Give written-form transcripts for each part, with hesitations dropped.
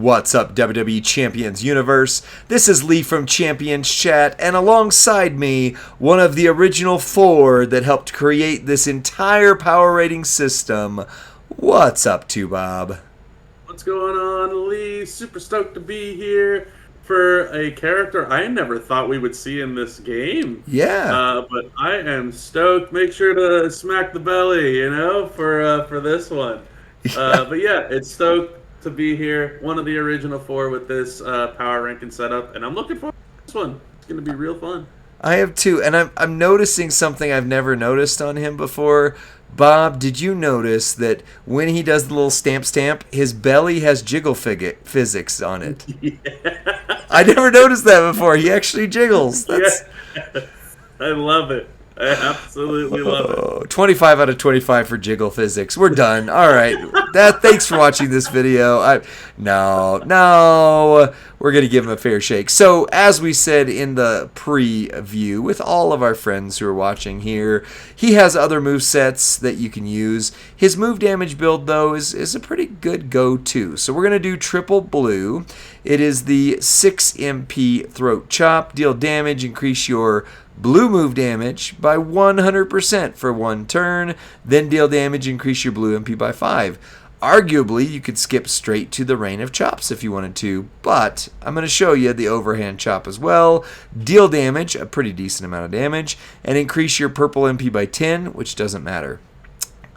What's up, WWE Champions Universe? This is Lee from Champions Chat, and alongside me, one of the original 4 that helped create this entire power rating system. What's up, Bob? What's going on, Lee? Super stoked to be here for a character I never thought we would see in this game. Yeah. But I am stoked. Make sure to smack the belly, for this one. But yeah, it's stoked to be here. One of the original 4 with this power ranking setup, and I'm looking forward to this one. It's going to be real fun. I have too, and I'm noticing something I've never noticed on him before. Bob, did you notice that when he does the little stamp, his belly has jiggle physics on it? Yeah. I never noticed that before. He actually jiggles. That's... Yeah. I love it. I absolutely love it. 25 out of 25 for jiggle physics. We're done. All right. Thanks for watching this video. No. We're going to give him a fair shake. So, as we said in the preview with all of our friends who are watching here, he has other movesets that you can use. His move damage build, though, is a pretty good go-to. So, we're going to do triple blue. It is the 6 MP throat chop. Deal damage, increase your blue move damage by 100% for 1 turn, then deal damage, increase your blue MP by 5. Arguably, you could skip straight to the rain of chops if you wanted to, but I'm going to show you the overhand chop as well. Deal damage, a pretty decent amount of damage, and increase your purple MP by 10, which doesn't matter,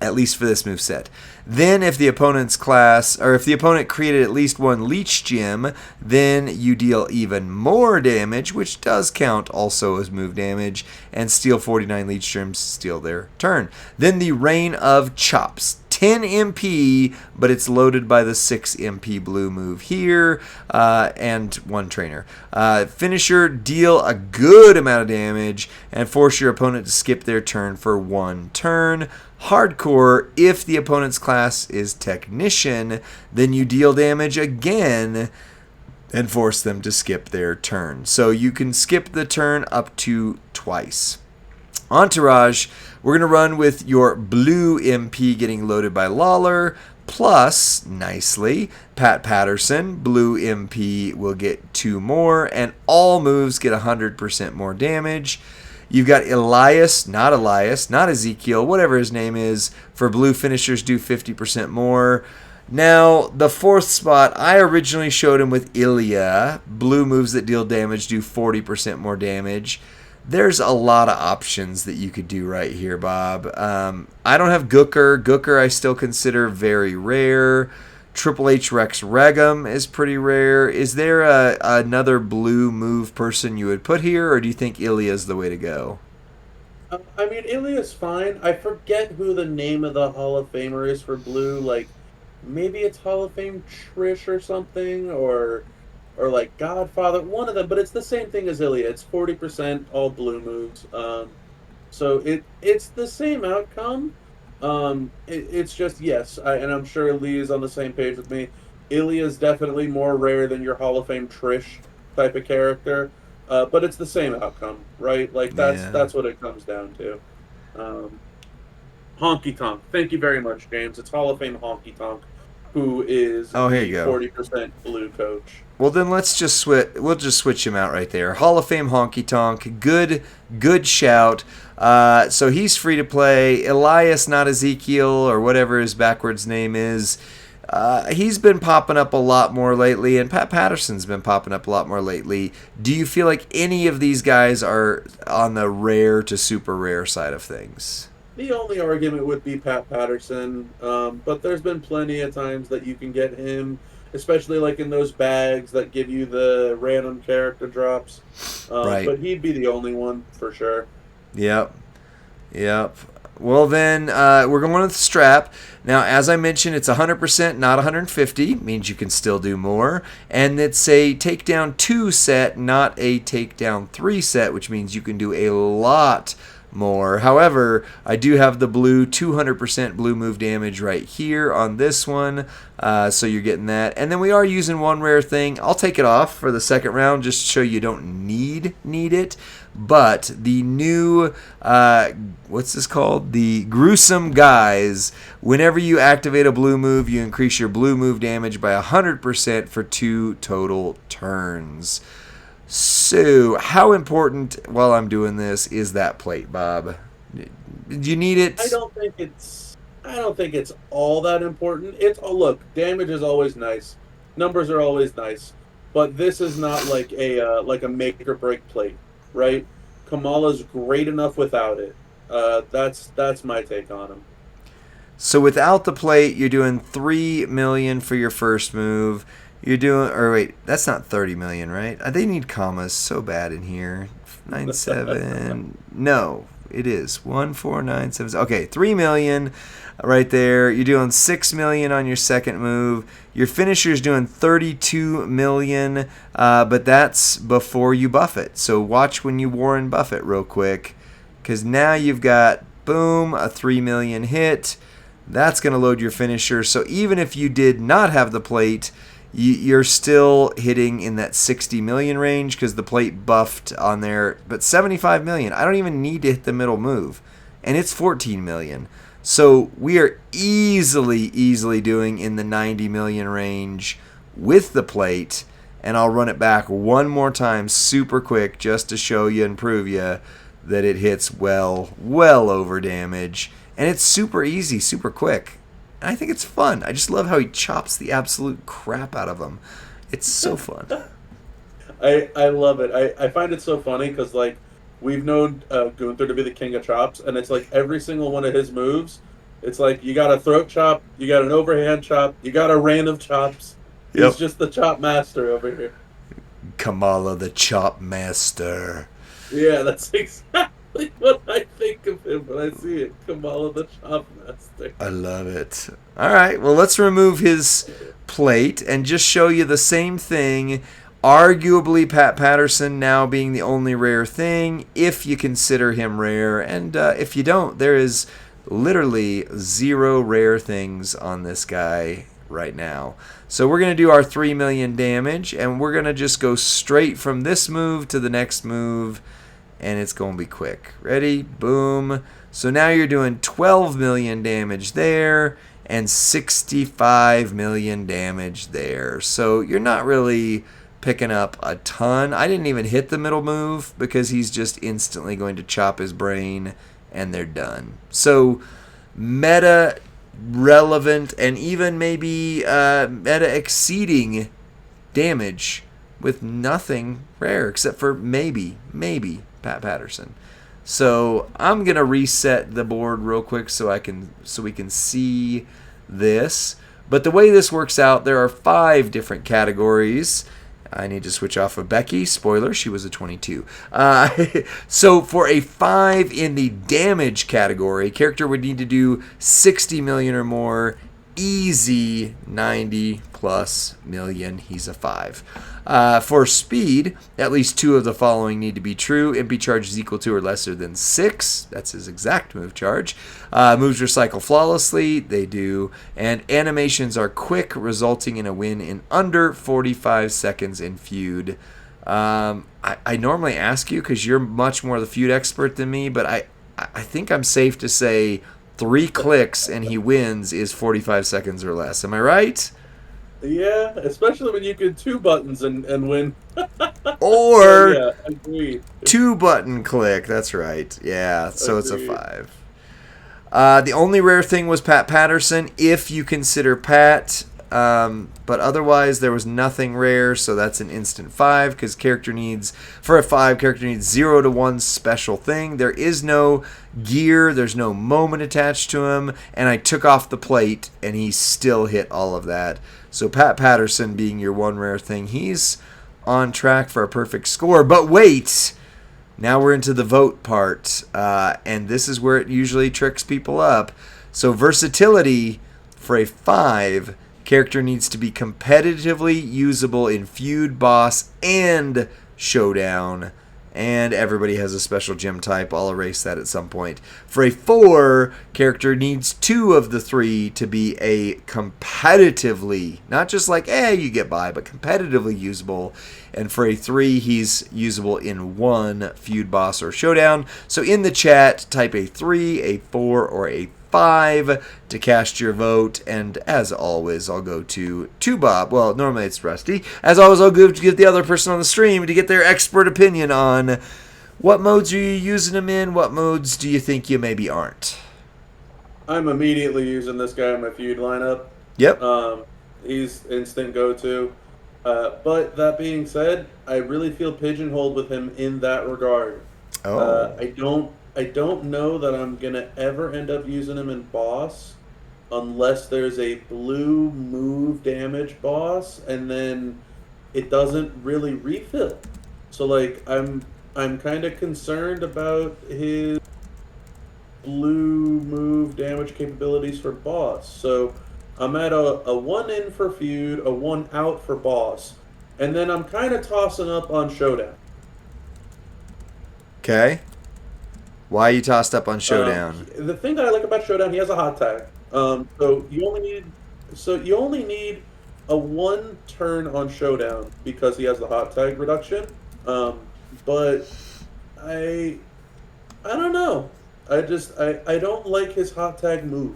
at least for this moveset. Then if the opponent's if the opponent created at least 1 leech gem, then you deal even more damage, which does count also as move damage, and steal 49 leech gems, steal their turn. Then the Rain of Chops. 10 MP, but it's loaded by the 6 MP blue move here, and 1 trainer. Finisher, deal a good amount of damage and force your opponent to skip their turn for 1 turn. Hardcore, if the opponent's class is Technician, then you deal damage again and force them to skip their turn. So you can skip the turn up to twice. Entourage, we're going to run with your blue MP getting loaded by Lawler, plus, nicely, Pat Patterson. Blue MP will get 2 more, and all moves get 100% more damage. You've got Elias, not Ezekiel, whatever his name is, for blue finishers do 50% more. Now, the 4th spot, I originally showed him with Ilya. Blue moves that deal damage do 40% more damage. There's a lot of options that you could do right here, Bob. I don't have Gooker. Gooker I still consider very rare. Triple H Rex Regum is pretty rare. Is there another blue move person you would put here, or do you think Ilya's the way to go? I mean, Ilya's fine. I forget who the name of the Hall of Famer is for blue. Like, maybe it's Hall of Fame Trish or something, or like Godfather, one of them. But it's the same thing as Ilya. It's 40% all blue moves. So it's the same outcome. It's just, yes, and I'm sure Lee is on the same page with me. Ilya is definitely more rare than your Hall of Fame Trish type of character, but it's the same outcome, right? Like that's what it comes down to. Honky Tonk, thank you very much, James. It's Hall of Fame Honky Tonk, who is here you go. 40% blue coach. Well, then let's just switch. We'll just switch him out right there. Hall of Fame Honky Tonk, good shout. So he's free to play. Elias, not Ezekiel, or whatever his backwards name is. He's been popping up a lot more lately, and Pat Patterson's been popping up a lot more lately. Do you feel like any of these guys are on the rare to super rare side of things? The only argument would be Pat Patterson, but there's been plenty of times that you can get him, especially like in those bags that give you the random character drops. Right. But he'd be the only one for sure. Yep. Well, then we're going with the strap. Now, as I mentioned, it's 100%, not 150. Means you can still do more. And it's a takedown 2 set, not a takedown 3 set, which means you can do a lot more. However, I do have the blue 200% blue move damage right here on this one, so you're getting that. And then we are using one rare thing. I'll take it off for the second round just to show you don't need it. But the new, what's this called? The Gruesome Guys. Whenever you activate a blue move, you increase your blue move damage by 100% for 2 total turns. So, how important, while I'm doing this, is that plate, Bob? Do you need it? I don't think it's all that important. Look, damage is always nice. Numbers are always nice. But this is not like a make or break plate, right? Kamala's great enough without it. That's my take on him. So without the plate, you're doing 3 million for your first move. You're doing, or wait, that's not 30 million, right? They need commas so bad in here. 97. No, it is 1497. Okay, 3 million right there. You're doing 6 million on your second move. Your finisher's doing 32 million, but that's before you buff it. So watch when you Warren buff it real quick, because now you've got, boom, a 3 million hit. That's going to load your finisher. So even if you did not have the plate, you're still hitting in that 60 million range because the plate buffed on there. But 75 million, I don't even need to hit the middle move. And it's 14 million. So we are easily doing in the 90 million range with the plate. And I'll run it back one more time super quick just to show you and prove you that it hits well over damage. And it's super easy, super quick. And I think it's fun. I just love how he chops the absolute crap out of them. It's so fun. I love it. I find it so funny because, like, we've known Gunther to be the king of chops, and it's like every single one of his moves, it's like you got a throat chop, you got an overhand chop, you got a rain of chops. He's just the chop master over here. Kamala the chop master. Yeah, that's exactly what I think of him when I see it. Kamala the chop master. I love it. All right, well, let's remove his plate and just show you the same thing. Arguably, Pat Patterson now being the only rare thing, if you consider him rare. And if you don't, there is literally 0 rare things on this guy right now. So we're going to do our 3 million damage, and we're going to just go straight from this move to the next move, and it's going to be quick. Ready? Boom. So now you're doing 12 million damage there and 65 million damage there. So you're not really picking up a ton. I didn't even hit the middle move because he's just instantly going to chop his brain and they're done. So meta relevant and even maybe meta exceeding damage with nothing rare except for maybe Pat Patterson. So I'm gonna reset the board real quick so we can see this. But the way this works out, there are 5 different categories. I need to switch off of Becky. Spoiler, she was a 22. So for a 5 in the damage category, character would need to do 60 million or more. Easy 90 plus million. He's a 5. For speed, at least 2 of the following need to be true. MP charge is equal to or lesser than 6. That's his exact move charge. Moves recycle flawlessly. They do. And animations are quick, resulting in a win in under 45 seconds in feud. I normally ask you because you're much more the feud expert than me, but I think I'm safe to say 3 clicks and he wins is 45 seconds or less. Am I right? Yeah, especially when you can 2 buttons and win. Or yeah, agreed. 2 button click. That's right. Yeah, so agreed. It's a 5. The only rare thing was Pat Patterson, if you consider Pat. But otherwise, there was nothing rare, so that's an instant 5, because for a 5, character needs 0 to 1 special thing. There is no gear, there's no moment attached to him, and I took off the plate, and he still hit all of that. So Pat Patterson being your 1 rare thing, he's on track for a perfect score. But wait! Now we're into the vote part, and this is where it usually tricks people up. So versatility for a 5, character needs to be competitively usable in feud, boss, and showdown. and everybody has a special gym type. I'll erase that at some point. For a 4, character needs 2 of the 3 to be a competitively, not just like, you get by, but competitively usable. And for a 3, he's usable in 1 feud, boss, or showdown. So in the chat, type a 3, a 4, or a 5 to cast your vote. And as always, I'll go to Bob. Well, normally it's Rusty. As always, I'll give the other person on the stream to get their expert opinion on what modes are you using them in, what modes do you think you maybe aren't. I'm immediately using this guy in my feud lineup. Yep. He's instant go-to. But that being said, I really feel pigeonholed with him in that regard. Oh. I don't know that I'm gonna ever end up using him in boss unless there's a blue move damage boss and then it doesn't really refill. So like I'm kind of concerned about his blue move damage capabilities for boss. So I'm at a 1 in for feud, a 1 out for boss, and then I'm kind of tossing up on showdown. Okay. Why are you tossed up on showdown? The thing that I like about showdown, he has a hot tag. So you only need a 1 turn on showdown because he has the hot tag reduction. But I don't know. I don't like his hot tag move.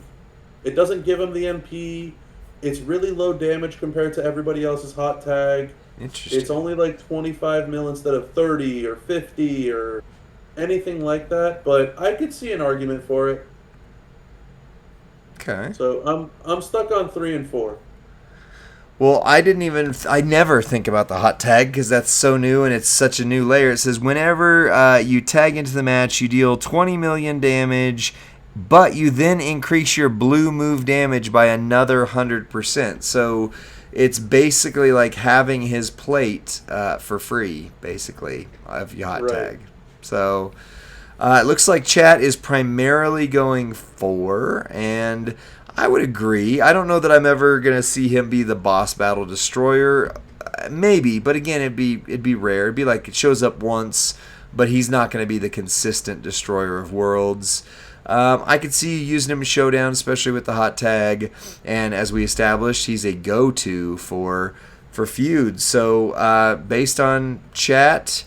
It doesn't give him the MP. It's really low damage compared to everybody else's hot tag. Interesting. It's only like 25 mil instead of 30 or 50 or anything like that, but I could see an argument for it. Okay. So I'm stuck on 3 and 4. Well, I never think about the hot tag because that's so new and it's such a new layer. It says whenever you tag into the match, you deal 20 million damage, but you then increase your blue move damage by another 100%. So it's basically like having his plate for free, basically, of your hot tag. So it looks like chat is primarily going 4, and I would agree. I don't know that I'm ever going to see him be the boss battle destroyer. Maybe, but again, it'd be rare. It'd be like it shows up once, but he's not going to be the consistent destroyer of worlds. I could see you using him in showdown, especially with the hot tag, and as we established, he's a go-to for feuds. So based on chat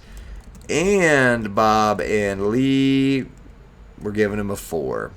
and Bob and Lee, we're giving him a 4.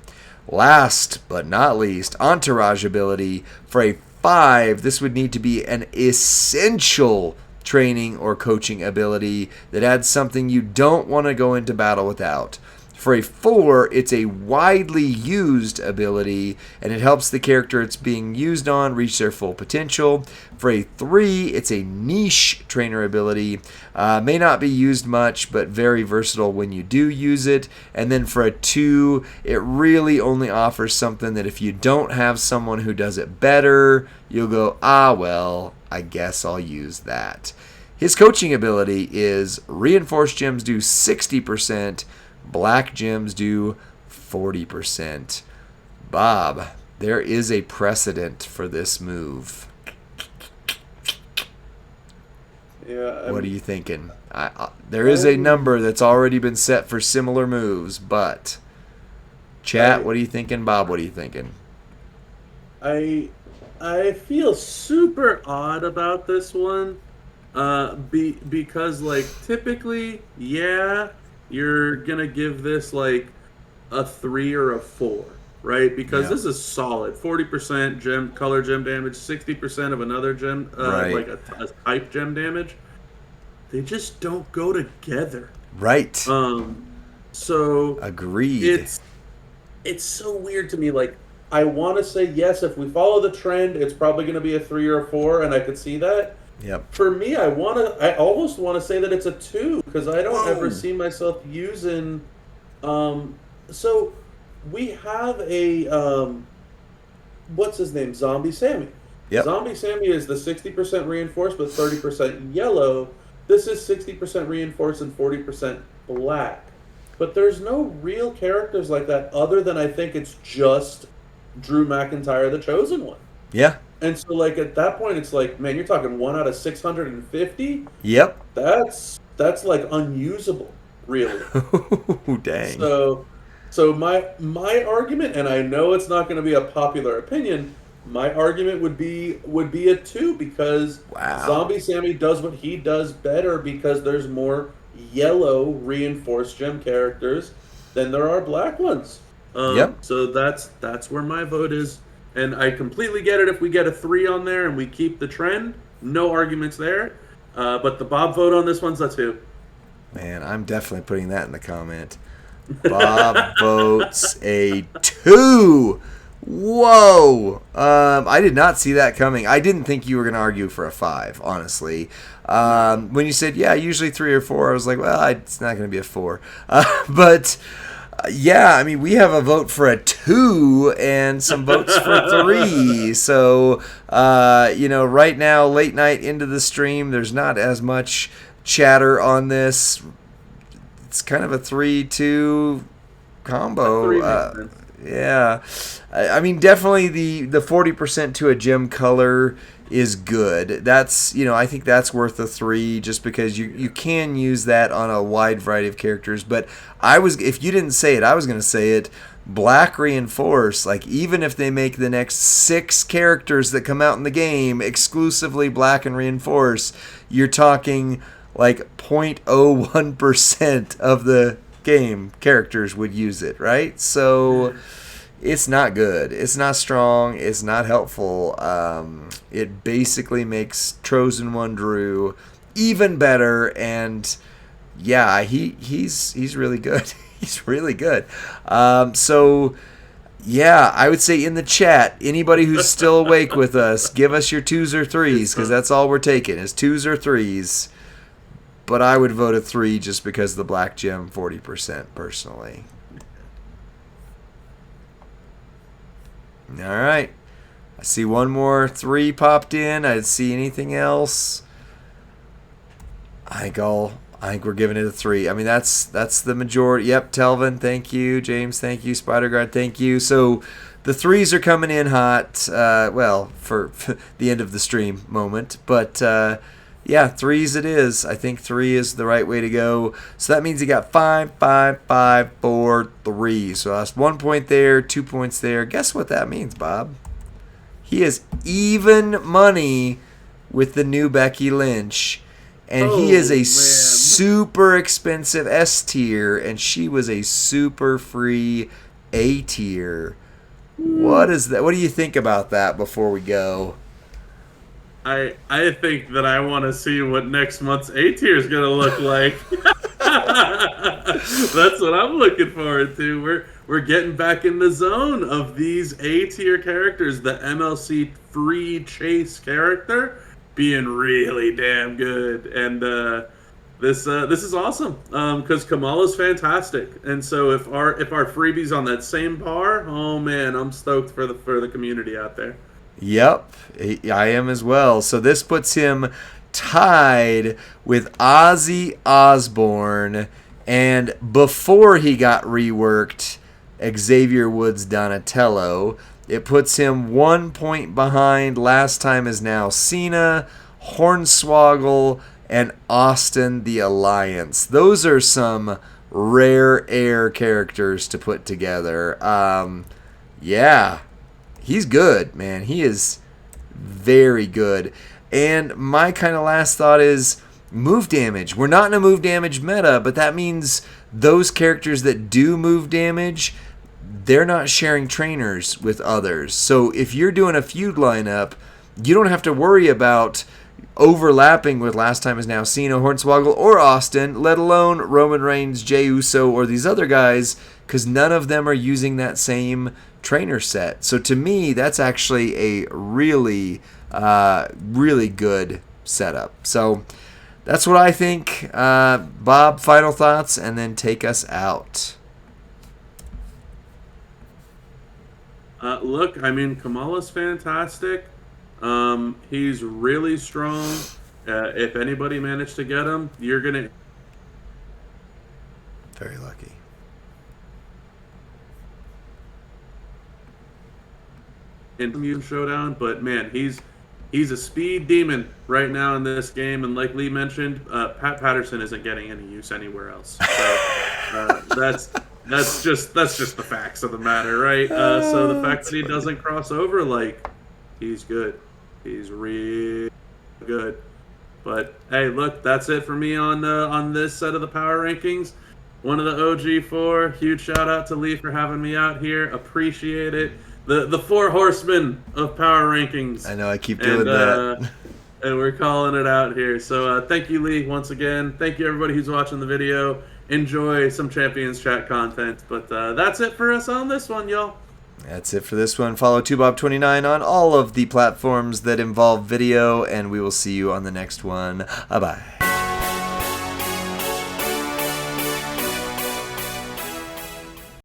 Last but not least, Entourage ability. For a 5, this would need to be an essential training or coaching ability that adds something you don't want to go into battle without. For a 4, it's a widely used ability, and it helps the character it's being used on reach their full potential. For a 3, it's a niche trainer ability. May not be used much, but very versatile when you do use it. And then for a 2, it really only offers something that if you don't have someone who does it better, you'll go, well, I guess I'll use that. His coaching ability is reinforced gems do 60%, black gems do 40%. Bob, there is a precedent for this move. Yeah. What are you thinking? There is a number that's already been set for similar moves, but chat, what are you thinking? Bob, what are you thinking? I feel super odd about this one, because like typically, you're gonna give this like a 3 or a 4, right? Because this is solid. 40% color gem damage, 60% of another gem, like a type gem damage. They just don't go together. Right. So agreed. It's so weird to me. Like, I want to say yes, if we follow the trend, it's probably going to be a 3 or a 4, and I could see that. Yep. For me, I almost want to say that it's a 2 because I don't ever see myself using. So we have a what's his name? Zombie Sammy. Yep. Zombie Sammy is the 60% reinforced but 30% yellow. This is 60% reinforced and 40% black. But there's no real characters like that other than I think it's just Drew McIntyre, the Chosen One. Yeah. And so, like, at that point, it's like, man, you're talking 1 out of 650? Yep. That's like, unusable. really. Oh, dang. So, so my argument, and I know it's not going to be a popular opinion. My argument would be a two because Wow. Zombie Sammy does what he does better because there's more yellow reinforced gem characters than there are black ones. Yep. So that's where my vote is, and I completely get it if we get a three on there and we keep the trend. No arguments there. But the Bob vote on this one's a two. Man, I'm definitely putting that in the comment. Bob votes a 2. Whoa. I did not see that coming. I didn't think you were going to argue for a 5, honestly. When you said, yeah, usually 3 or 4, I was like, well, it's not going to be a 4. But yeah, I mean, we have a vote for a 2 and some votes for 3. So, right now, late night into the stream, there's not as much chatter on this. It's kind of a 3-2 combo. Three makes sense. Yeah. I mean, definitely the 40% to a gem color is good. That's, I think that's worth a 3 just because you can use that on a wide variety of characters. But if you didn't say it, I was going to say it. Black reinforce, like even if they make the next 6 characters that come out in the game exclusively black and reinforce, you're talking like 0.01% of the game characters would use it, right? So it's not good. It's not strong. It's not helpful. It basically makes Trozen One Drew even better, and yeah, he's really good. He's really good. So yeah, I would say in the chat, anybody who's still awake with us, give us your 2s or 3s because that's all we're taking is 2s or 3s. But I would vote a 3 just because of the black gem 40% personally. All right. I see one more 3 popped in. I didn't see anything else. I think we're giving it a 3. I mean, that's the majority. Yep, Telvin, thank you. James, thank you. Spider-Guard, thank you. So the 3s are coming in hot. For the end of the stream moment. But yeah, 3s it is. I think 3 is the right way to go. So that means you got 5, 5, 5, 4, 3. So that's 1 point there, 2 points there. Guess what that means, Bob? He is even money with the new Becky Lynch. And he is a super expensive S tier, and she was a super free A tier. What is that? What do you think about that before we go? I think that I want to see what next month's A tier is going to look like. That's what I'm looking forward to. We're getting back in the zone of these A tier characters. The MLC free chase character being really damn good, and this is awesome because Kamala's fantastic. And so if our freebie's on that same par, oh man, I'm stoked for the community out there. Yep, I am as well. So this puts him tied with Ozzy Osbourne, and before he got reworked, Xavier Woods Donatello. It puts him 1 point behind Last Time Is Now Cena, Hornswoggle, and Austin the Alliance. Those are some rare air characters to put together. Yeah. He's good, man. He is very good. And my kind of last thought is move damage. We're not in a move damage meta, but that means those characters that do move damage, they're not sharing trainers with others. So if you're doing a feud lineup, you don't have to worry about overlapping with Last Time Is Now Cena, Hornswoggle, or Austin, let alone Roman Reigns, Jey Uso, or these other guys, because none of them are using that same trainer set. So to me, that's actually a really, really good setup. So that's what I think. Bob, final thoughts, and then take us out. Look, I mean, Kamala's fantastic. He's really strong. If anybody managed to get him, you're gonna very lucky. in the showdown, but man, he's a speed demon right now in this game, and like Lee mentioned, Pat Patterson isn't getting any use anywhere else. So That's just the facts of the matter, right? So the fact That's that he funny. doesn't cross over, like, he's good. He's real good. But hey, look, that's it for me on this set of the power rankings. One of the OG4. Huge shout out to Lee for having me out here. Appreciate it. The four horsemen of power rankings, I know I keep and doing that. and we're calling it out here. So thank you, Lee, once again. Thank you, everybody who's watching the video. Enjoy some Champions Chat content. But that's it for us on this one, y'all. That's it for this one. Follow 2Bob29 on all of the platforms that involve video, and we will see you on the next one. Bye-bye.